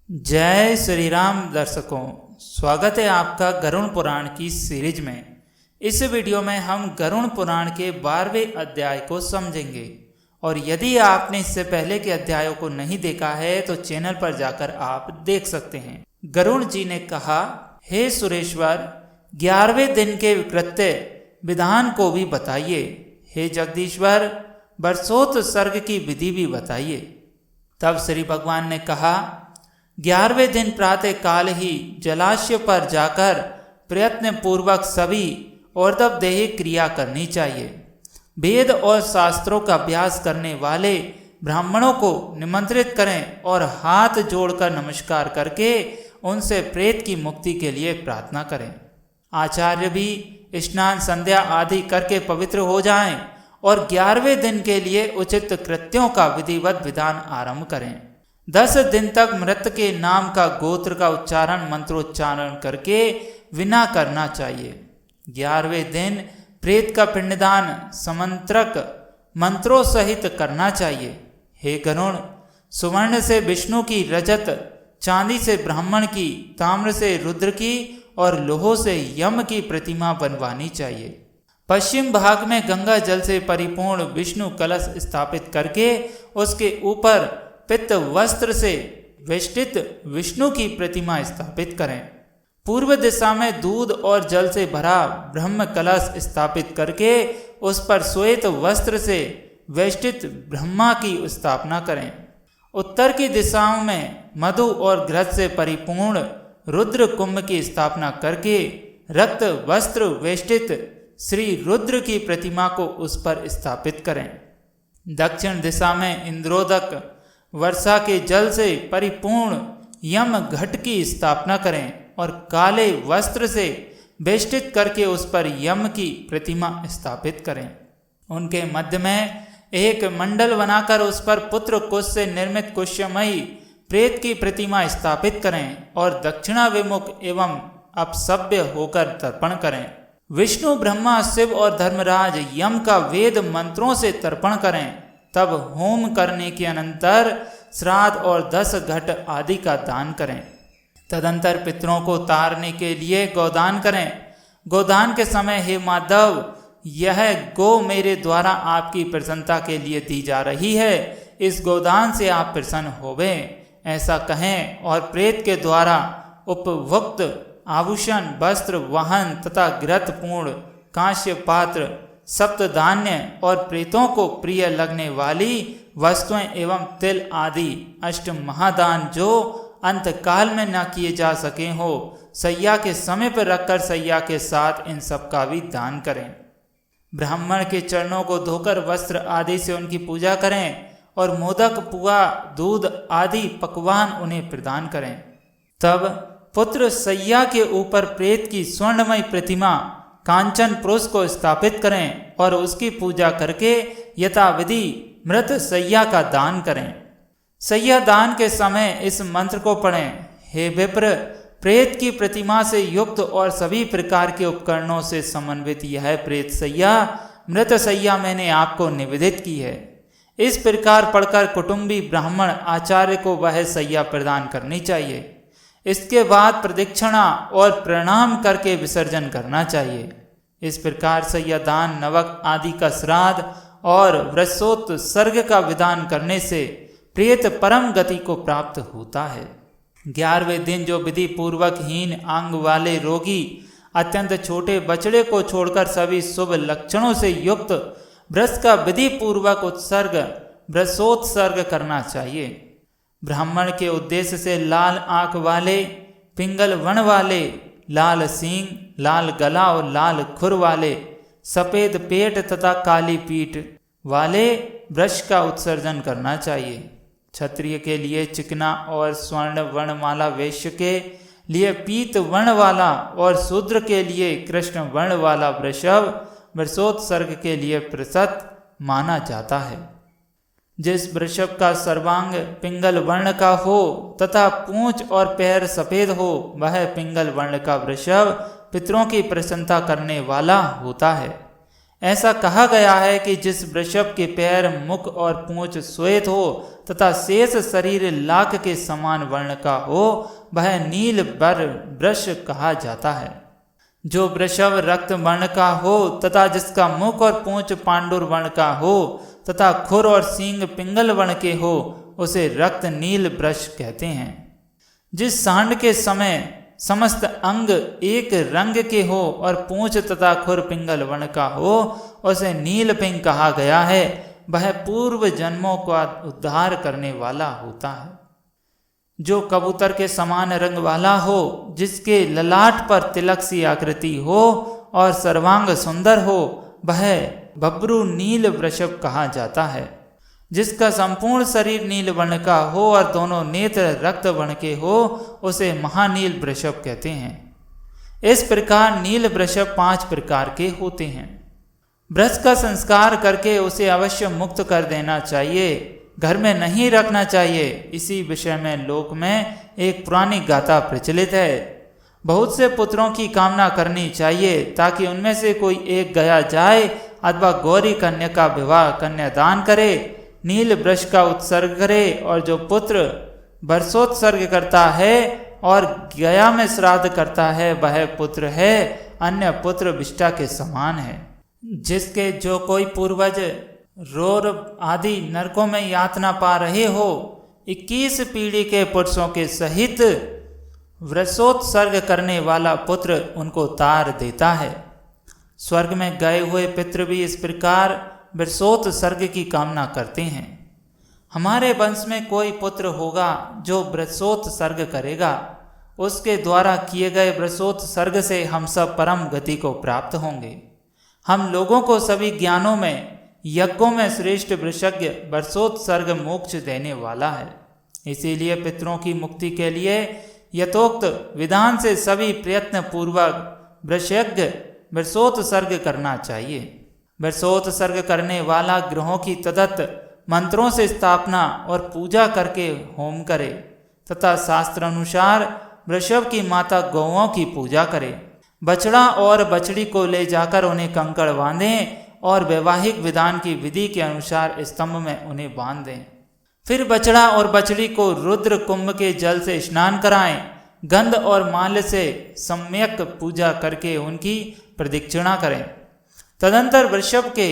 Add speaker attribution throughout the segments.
Speaker 1: जय श्री राम दर्शकों, स्वागत है आपका गरुड़ पुराण की सीरीज में। इस वीडियो में हम गरुड़ पुराण के 12वें अध्याय को समझेंगे और यदि आपने इससे पहले के अध्यायों को नहीं देखा है तो चैनल पर जाकर आप देख सकते हैं। गरुड़ जी ने कहा, हे सुरेश्वर, 11वें दिन के कृत्य विधान को भी बताइए। हे जगदीश्वर, वर्षोत्सर्ग की विधि भी बताइए। तब श्री भगवान ने कहा, 11वें दिन प्रातः काल ही जलाशय पर जाकर प्रयत्न पूर्वक सभी और्ध्वदेही क्रिया करनी चाहिए। वेद और शास्त्रों का अभ्यास करने वाले ब्राह्मणों को निमंत्रित करें और हाथ जोड़कर नमस्कार करके उनसे प्रेत की मुक्ति के लिए प्रार्थना करें। आचार्य भी स्नान संध्या आदि करके पवित्र हो जाएं और 11वें दिन के लिए उचित कृत्यों का विधिवत विधान आरंभ करें। 10 दिन तक मृत के नाम का गोत्र का उच्चारण मंत्रोच्चारण करके विना करना चाहिए। 11वें दिन प्रेत का पिंडदान समंत्रक मंत्रों सहित करना चाहिए। हे गरुड़, सुवर्ण से विष्णु की, रजत चांदी से ब्राह्मण की, ताम्र से रुद्र की और लोह से यम की प्रतिमा बनवानी चाहिए। पश्चिम भाग में गंगा जल से परिपूर्ण विष्णु कलश स्थापित करके उसके ऊपर पित्त वस्त्र से वेष्टित विष्णु की प्रतिमा स्थापित करें। पूर्व दिशा में दूध और जल से भरा ब्रह्म कलश स्थापित करके उस पर श्वेत वस्त्र से वेष्टित ब्रह्मा की स्थापना करें। उत्तर की दिशाओं में मधु और घृत से परिपूर्ण रुद्र कुंभ की स्थापना करके रक्त वस्त्र वेष्टित श्री रुद्र की प्रतिमा को उस पर स्थापित करें। दक्षिण दिशा में इंद्रोदक वर्षा के जल से परिपूर्ण यम घट की स्थापना करें और काले वस्त्र से वेष्टित करके उस पर यम की प्रतिमा स्थापित करें। उनके मध्य में एक मंडल बनाकर उस पर पुत्र कुश से निर्मित कुशमयी प्रेत की प्रतिमा स्थापित करें और दक्षिणाभिमुख एवं अपसभ्य होकर तर्पण करें। विष्णु, ब्रह्मा, शिव और धर्मराज यम का वेद मंत्रों से तर्पण करें। तब होम करने के अनंतर श्राद्ध और 10 घट आदि का दान करें। तदंतर पितरों को तारने के लिए गोदान करें। गोदान के समय, हे माधव, यह गो मेरे द्वारा आपकी प्रसन्नता के लिए दी जा रही है, इस गोदान से आप प्रसन्न होवें, ऐसा कहें और प्रेत के द्वारा उपभुक्त आभूषण, वस्त्र, वाहन तथा घृतपूर्ण कांस्य पात्र, सप्तधान्य और प्रेतों को प्रिय लगने वाली वस्तुएं एवं तिल आदि 8 महादान जो अंतकाल में न किए जा सके हो, सैया के समय पर रखकर सैया के साथ इन सब का भी दान करें। ब्राह्मण के चरणों को धोकर वस्त्र आदि से उनकी पूजा करें और मोदक, पुआ, दूध आदि पकवान उन्हें प्रदान करें। तब पुत्र सैया के ऊपर प्रेत की स्वर्णमय प्रतिमा कांचन पुरुष को स्थापित करें और उसकी पूजा करके यथाविधि मृत सैया का दान करें। सैया दान के समय इस मंत्र को पढ़ें, हे विप्र, प्रेत की प्रतिमा से युक्त और सभी प्रकार के उपकरणों से समन्वित यह प्रेत सैया, मृत सैया मैंने आपको निवेदित की है। इस प्रकार पढ़कर कुटुंबी ब्राह्मण आचार्य को वह सैया प्रदान करनी चाहिए। इसके बाद प्रदक्षिणा और प्रणाम करके विसर्जन करना चाहिए। इस प्रकार सैया दान, नवक आदि का श्राद्ध और वर्षोत्सर्ग का विधान करने से प्रेत परम गति को प्राप्त होता है। 11वें दिन जो विधि पूर्वक हीन अंग वाले रोगी, अत्यंत छोटे बछड़े को छोड़कर सभी शुभ लक्षणों से युक्त वृष का विधि पूर्वक उत्सर्ग वर्षोत्सर्ग करना चाहिए। ब्राह्मण के उद्देश्य से लाल आंख वाले, पिंगल वर्ण वाले, लाल सींग, लाल गला और लाल खुर वाले, सफेद पेट तथा काली पीठ वाले वृष का उत्सर्जन करना चाहिए। क्षत्रिय के लिए चिकना और स्वर्ण वर्णमाला, वैश्य के लिए पीत वर्ण वाला और शूद्र के लिए कृष्ण वर्ण वाला वृषभ वर्षोत्सर्ग के लिए प्रशस्त माना जाता है। जिस वृषभ का सर्वांग पिंगल वर्ण का हो तथा पूंछ और पैर सफेद हो, वह पिंगल वर्ण का वृषभ पितरों की प्रसन्नता करने वाला होता है। ऐसा कहा गया है कि जिस वृषभ के पैर, मुख और पूंछ श्वेत हो तथा शेष शरीर लाख के समान वर्ण का हो, वह नील बर वृष कहा जाता है। जो वृषभ रक्त वर्ण का हो तथा जिसका मुख और पूंछ पांडुर वर्ण का हो तथा खुर और सींग पिंगल वर्ण के हो, उसे रक्त नील वृष कहते हैं। जिस सांड के समय समस्त अंग एक रंग के हो और पूंछ तथा खुर पिंगल वर्ण का हो, उसे नील पिंग कहा गया है। वह पूर्व जन्मों का उद्धार करने वाला होता है। जो कबूतर के समान रंग वाला हो, जिसके ललाट पर तिलक सी आकृति हो और सर्वांग सुंदर हो, वह बब्रू नील वृषभ कहा जाता है। जिसका संपूर्ण शरीर नील वर्ण का हो और दोनों नेत्र रक्त वर्ण के हो, उसे महानील वृषभ कहते हैं। इस प्रकार नील वृषभ 5 प्रकार के होते हैं। वृष का संस्कार करके उसे अवश्य मुक्त कर देना चाहिए, घर में नहीं रखना चाहिए। इसी विषय में लोक में एक पुरानी गाथा प्रचलित है। बहुत से पुत्रों की कामना करनी चाहिए ताकि उनमें से कोई एक गया जाए अथवा गौरी कन्या का विवाह कन्यादान करे, नील वृष का उत्सर्ग करे, और जो पुत्र वर्षोत्सर्ग करता है और गया में श्राद्ध करता है, वह पुत्र है, अन्य पुत्र विष्टा के समान है। जिसके जो कोई पूर्वज रोर आदि नरकों में यातना पा रहे हो, 21 पीढ़ी के पुरुषों के सहित वृषोत्सर्ग करने वाला पुत्र उनको तार देता है। स्वर्ग में गए हुए पितृ भी इस प्रकार वृषोत्सर्ग की कामना करते हैं। हमारे वंश में कोई पुत्र होगा जो वृषोत्सर्ग करेगा, उसके द्वारा किए गए वृषोत्सर्ग से हम सब परम गति को प्राप्त होंगे। हम लोगों को सभी ज्ञानों में, यज्ञों में श्रेष्ठ वृषज्ञ वर्षोत्सर्ग मोक्ष देने वाला है। इसीलिए पितरों की मुक्ति के लिए यथोक्त विधान से सभी प्रयत्न पूर्वक वृषज्ञ वर्षोत्सर्ग करना चाहिए। वर्षोत्सर्ग करने वाला ग्रहों की तदत्त मंत्रों से स्थापना और पूजा करके होम करे तथा शास्त्र अनुसार वृषभ की माता गौओं की पूजा करे। बछड़ा और बछड़ी को ले जाकर उन्हें कंकड़ बांधें और वैवाहिक विधान की विधि के अनुसार स्तंभ में उन्हें बांध दें। फिर बछड़ा और बछड़ी को रुद्र कुंभ के जल से स्नान कराएं, गंध और माल्य से सम्यक पूजा करके उनकी प्रदक्षिणा करें। तदंतर वृषभ के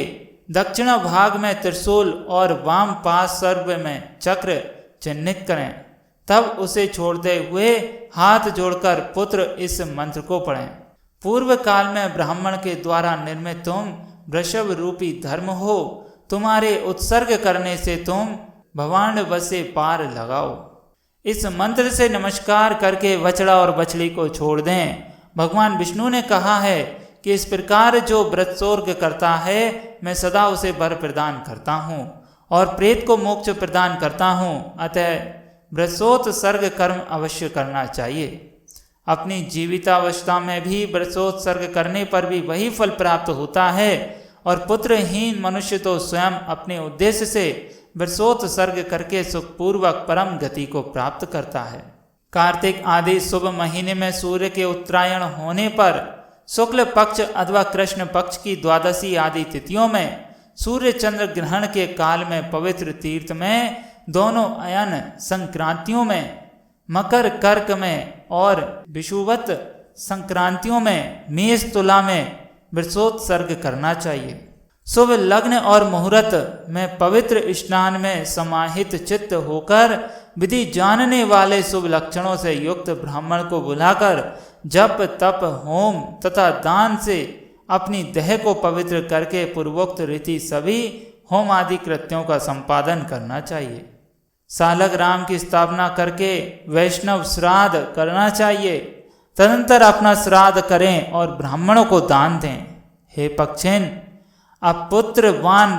Speaker 1: दक्षिण भाग में त्रिशूल और वाम पास सर्व में चक्र चिन्हित करें। तब उसे छोड़ते हुए हाथ जोड़कर पुत्र इस मंत्र को पढ़ें। पूर्व काल में ब्राह्मण के द्वारा निर्मित तुम वृषभ रूपी धर्म हो, तुम्हारे उत्सर्ग करने से तुम भवांड बसे पार लगाओ। इस मंत्र से नमस्कार करके बछड़ा और बछड़ी को छोड़ दें। भगवान विष्णु ने कहा है कि इस प्रकार जो व्रतोर्ग करता है, मैं सदा उसे वर प्रदान करता हूँ और प्रेत को मोक्ष प्रदान करता हूँ। अतः व्रतोत्सर्ग कर्म अवश्य करना चाहिए। अपनी जीवितावस्था में भी व्रतोत्सर्ग करने पर भी वही फल प्राप्त होता है और पुत्रहीन मनुष्य तो स्वयं अपने उद्देश्य से व्रतोत्सर्ग करके सुखपूर्वक परम गति को प्राप्त करता है। कार्तिक आदि शुभ महीने में सूर्य के उत्तरायण होने पर शुक्ल पक्ष अथवा कृष्ण पक्ष की द्वादशी आदि तिथियों में सूर्य चंद्र ग्रहण के काल में पवित्र तीर्थ में, दोनों अयन संक्रांतियों में, मकर कर्क में और विषुवत संक्रांतियों में मेष तुला में वृषोत्सर्ग करना चाहिए। शुभ लग्न और मुहूर्त में पवित्र स्नान में समाहित चित्त होकर विधि जानने वाले शुभ लक्षणों से युक्त ब्राह्मण को बुलाकर जप तप होम तथा दान से अपनी देह को पवित्र करके पूर्वोक्त रीति सभी होम आदि कृत्यों का संपादन करना चाहिए। सालक राम की स्थापना करके वैष्णव श्राद्ध करना चाहिए। तदंतर अपना श्राद्ध करें और ब्राह्मणों को दान दें। हे पक्षिन, अब पुत्रवान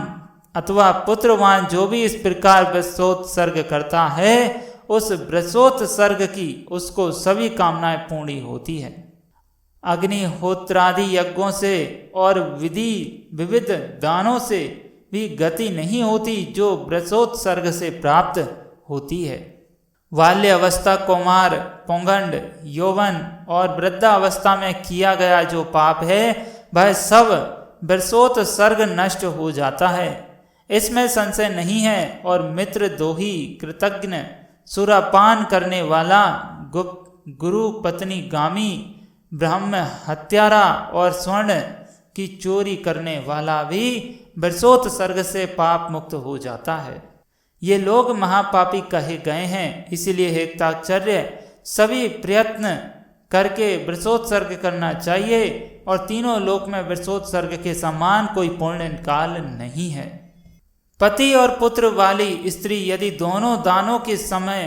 Speaker 1: अथवा पुत्रवान जो भी इस प्रकार व्रतोत्सर्ग करता है, उस व्रतोत्सर्ग की उसको सभी कामनाएं पूर्ण होती है। अग्निहोत्रादि यज्ञों से और विविध दानों से भी गति नहीं होती जो व्रतोत्सर्ग से प्राप्त होती है। बाल्य अवस्था, कौमार, पौगंड, यौवन और वृद्धावस्था में किया गया जो पाप है, वह सब बरसोत सर्ग नष्ट हो जाता है, इसमें संशय नहीं है। और मित्र दोही, कृतज्ञ, सुरापान करने वाला, गुरु पत्नी गामी, ब्रह्म हत्यारा और स्वर्ण की चोरी करने वाला भी बरसोत सर्ग से पाप मुक्त हो जाता है। ये लोग महापापी कहे गए हैं। इसलिए हे ताक्षर्य, सभी प्रयत्न करके बरसोत्सर्ग करना चाहिए। और तीनों लोक में बरसोत्सर्ग के समान कोई पुण्य काल नहीं है। पति और पुत्र वाली स्त्री यदि दोनों दानों के समय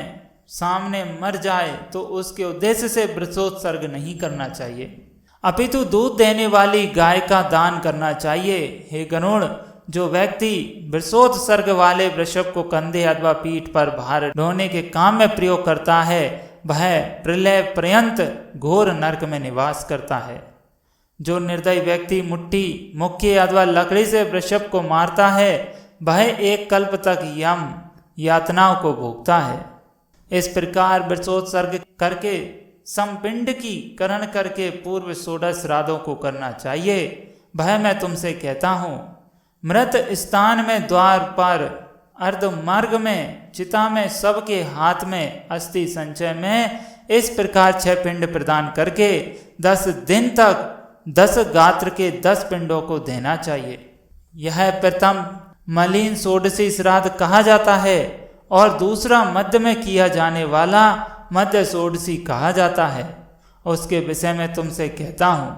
Speaker 1: सामने मर जाए तो उसके उद्देश्य से बरसोत्सर्ग नहीं करना चाहिए, अपितु दूध देने वाली गाय का दान करना चाहिए। हे गरुड़, जो व्यक्ति बरसोत्सर्ग वाले वृषभ को कंधे अथवा पीठ पर भार ढोने के काम में प्रयोग करता है, वह प्रलय पर्यंत घोर नरक में निवास करता है। जो निर्दयी व्यक्ति मुट्ठी, मुक्की अथवा लकड़ी से वृषभ को मारता है, वह एक कल्प तक यम यातनाओं को भोगता है। इस प्रकार बरसोत्सर्ग करके समपिंड की करण करके पूर्व 16 श्राद्धों को करना चाहिए। वह मैं तुमसे कहता हूँ, मृत स्थान में, द्वार पर, अर्ध मार्ग में, चिता में, सबके हाथ में, अस्थि संचय में इस प्रकार 6 पिंड प्रदान करके 10 दिन तक 10 गात्र के 10 पिंडों को देना चाहिए। यह प्रथम मलिन षोडशी श्राद्ध कहा जाता है और दूसरा मध्य में किया जाने वाला मध्य षोडशी कहा जाता है। उसके विषय में तुमसे कहता हूँ,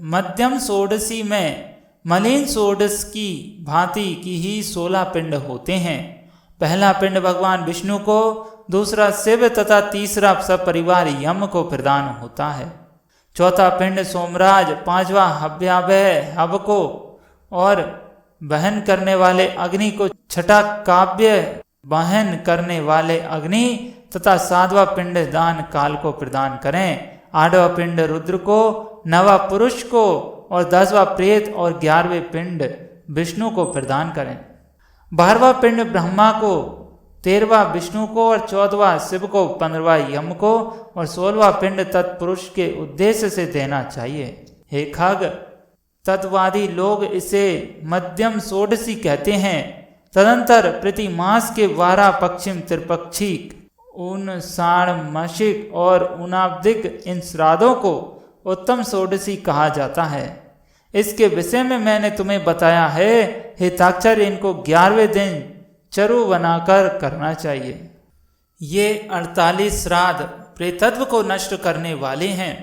Speaker 1: मध्यम षोडशी में मलिन षोडश की भांति की ही 16 पिंड होते हैं। पहला पिंड भगवान विष्णु को, दूसरा शिव तथा तीसरा सब परिवार यम को प्रदान होता है। चौथा पिंड सोमराज, पांचवा हव्याभय हव को और वहन करने वाले अग्नि को, छठा काव्य वहन करने वाले अग्नि तथा 7वां पिंड दान काल को प्रदान करें। 8वां पिंड रुद्र को, 9वां पुरुष को और 10वां प्रेत और 11वें पिंड विष्णु को प्रदान करें। 12वां पिंड ब्रह्मा को, 13वां विष्णु को और 14वां शिव को, 15वां यम को और 16वां पिंड तत्पुरुष के उद्देश्य से देना चाहिए। हे खग, तत्वादी लोग इसे मध्यम षोडशी कहते हैं। तदंतर प्रति मास के 12 पश्चिम त्रिपक्षिक, उन षाण्मासिक और उनाब्दिक इन श्राद्धों को उत्तम षोडशी कहा जाता है। इसके विषय में मैंने तुम्हें बताया है। हे ताक्षर्य, इनको 11वें दिन चरु बनाकर करना चाहिए। ये 48 श्राद्ध प्रेतत्व को नष्ट करने वाले हैं।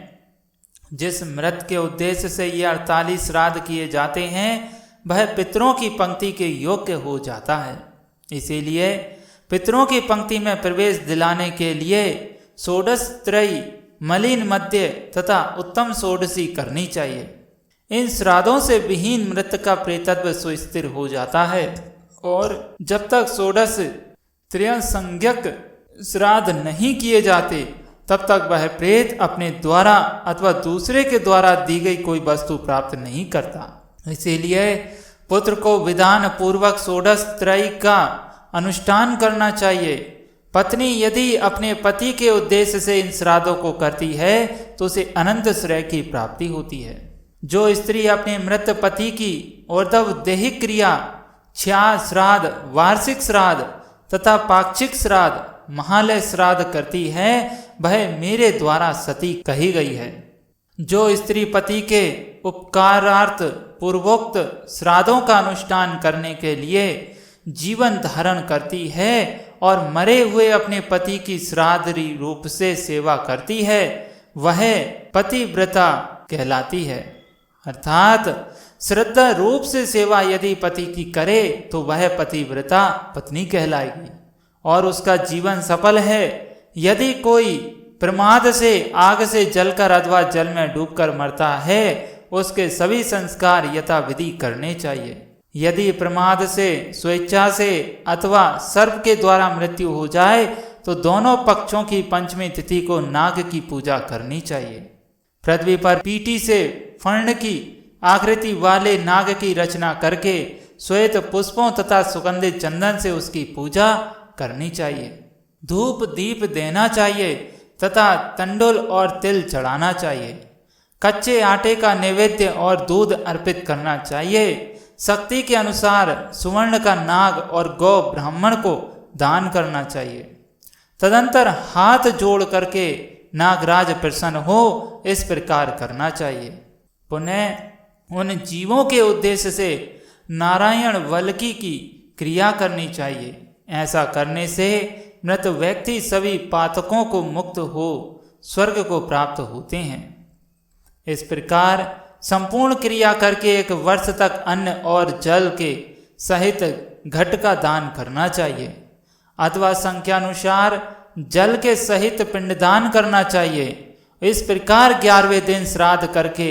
Speaker 1: जिस मृत के उद्देश्य से ये 48 श्राद्ध किए जाते हैं, वह पितरों की पंक्ति के योग्य हो जाता है। इसीलिए पितरों की पंक्ति में प्रवेश दिलाने के लिए षोडश त्रयी, मलिन मध्य तथा उत्तम षोडशी करनी चाहिए। इन श्राद्धों से विहीन मृत का प्रेतत्व सुस्थिर हो जाता है और जब तक षोडश त्रयसंज्ञक श्राद्ध नहीं किए जाते, तब तक वह प्रेत अपने द्वारा अथवा दूसरे के द्वारा दी गई कोई वस्तु प्राप्त नहीं करता। इसीलिए पुत्र को विधान पूर्वक षोडश त्रयी का अनुष्ठान करना चाहिए। पत्नी यदि अपने पति के उद्देश्य से इन श्राद्धों को करती है तो उसे अनंत श्रेय की प्राप्ति होती है। जो स्त्री अपने मृत पति की ऊर्ध्व देहिक क्रिया, छ्या श्राद्ध, वार्षिक श्राद्ध तथा पाक्षिक श्राद्ध, महालय श्राद्ध करती है, वह मेरे द्वारा सती कही गई है। जो स्त्री पति के उपकारार्थ पूर्वोक्त श्राद्धों का अनुष्ठान करने के लिए जीवन धारण करती है और मरे हुए अपने पति की श्राद्ध रूप से सेवा करती है, वह पतिव्रता कहलाती है। अर्थात श्रद्धा रूप से सेवा यदि पति की करे तो वह पतिव्रता पत्नी कहलाएगी और उसका जीवन सफल है। यदि कोई प्रमाद से आग से जलकर अथवा जल में डूबकर मरता है, उसके सभी संस्कार यथाविधि करने चाहिए। यदि प्रमाद से, स्वेच्छा से अथवा सर्प के द्वारा मृत्यु हो जाए तो दोनों पक्षों की पंचमी तिथि को नाग की पूजा करनी चाहिए। पृथ्वी पर पीटी से फर्ण की आकृति वाले नाग की रचना करके श्वेत पुष्पों तथा सुगंधित चंदन से उसकी पूजा करनी चाहिए। धूप दीप देना चाहिए तथा तंडुल और तिल चढ़ाना चाहिए। कच्चे आटे का नैवेद्य और दूध अर्पित करना चाहिए। शक्ति के अनुसार सुवर्ण का नाग और गौ ब्राह्मण को दान करना चाहिए। तदंतर हाथ जोड़ करके नागराज प्रसन्न हो इस प्रकार करना चाहिए। पुनः उन जीवों के उद्देश्य से नारायण वल्की की क्रिया करनी चाहिए। ऐसा करने से मृत व्यक्ति सभी पातकों को मुक्त हो स्वर्ग को प्राप्त होते हैं। इस प्रकार संपूर्ण क्रिया करके 1 वर्ष तक अन्न और जल के सहित घट का दान करना चाहिए, अथवा संख्यानुसार जल के सहित पिंडदान करना चाहिए। इस प्रकार 11वें दिन श्राद्ध करके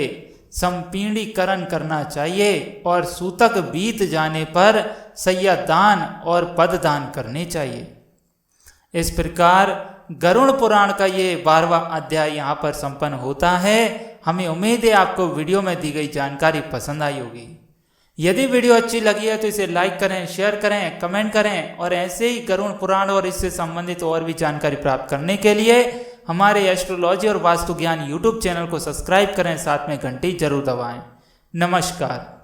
Speaker 1: संपीड़ीकरण करना चाहिए और सूतक बीत जाने पर सैया दान और पद दान करने चाहिए। इस प्रकार गरुड़ पुराण का ये 12वां अध्याय यहाँ पर संपन्न होता है। हमें उम्मीद है आपको वीडियो में दी गई जानकारी पसंद आई होगी। यदि वीडियो अच्छी लगी है तो इसे लाइक करें, शेयर करें, कमेंट करें और ऐसे ही गरुड़ पुराण और इससे संबंधित और भी जानकारी प्राप्त करने के लिए हमारे एस्ट्रोलॉजी और वास्तु ज्ञान यूट्यूब चैनल को सब्सक्राइब करें, साथ में घंटी जरूर दबाएं। नमस्कार।